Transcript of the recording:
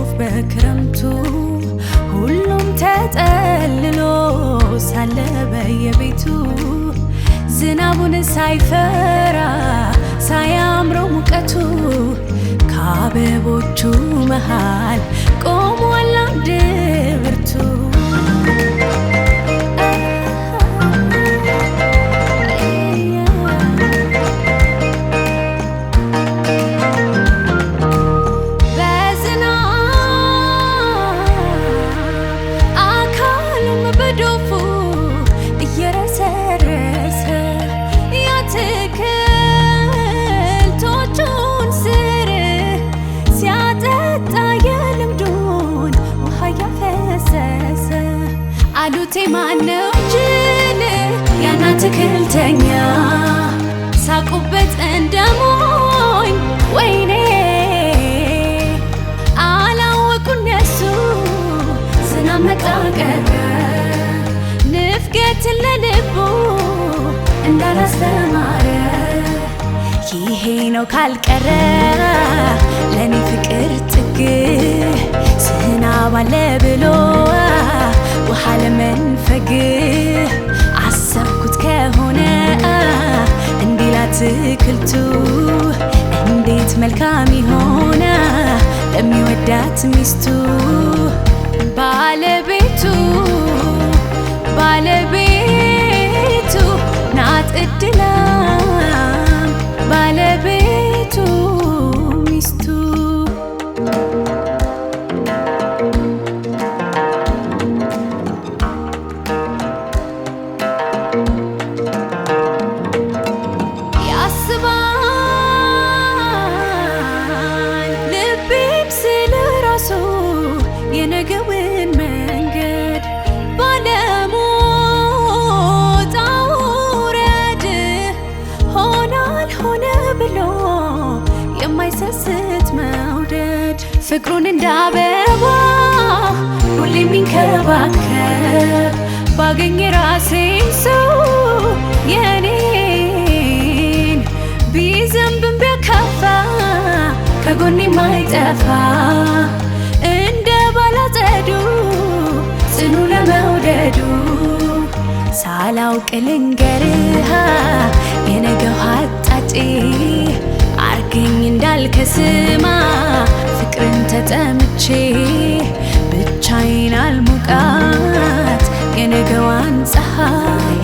ዶፍ በክረምቱ ሁሉም ተጠልሎ ሳለ በየቤቱ ዝናቡን ሳይፈራ ሳያምረው ሙቀቱ ከአበቦቹ መሃል ቆሟል አንድ ብርቱ አሉቴ ማነው ጅል ያና ትክልተኛ ሳቁበት እንደሞኝ ወይኔ አላወቁ እነሱ ዝናብ መቃቀር ንፍገት ለልቡ እንዳላስተማረ ይሄ ነው ካልቀረ ለኔ ፍቅር ጥግ ዝናብ አለ ብሎ ውሃ ለመንፈግ አሰብኩት ከሆነ እንዲህ ላትክልቱ እንዴት መልካም ይሆነ ለሚወዳት ሚስቱ ባለቤቱ ናት እድላም ባለቤቱ ሚስቱ የነገውን መንገድ ባለሞት አውረድ ሆነ ብሎ የማይሰስት መውደድ ፍቅሩን እንዳበባ ሁሌ የሚንከባከብ ባገኘ ራሴን ሰው የኔን ቢዘንብም ቢያካፋ ከጎኔ የማይጠፋ ባላጸዱ ጽኑ ለመውደዱ ሳላውቅ ልንገርህ የነገው አጣጬ አርገኝ እንዳልከስማ ፍቅርን ተጠምቼ ብቻዬን አልሙቃት የነገዋን ፀሐይ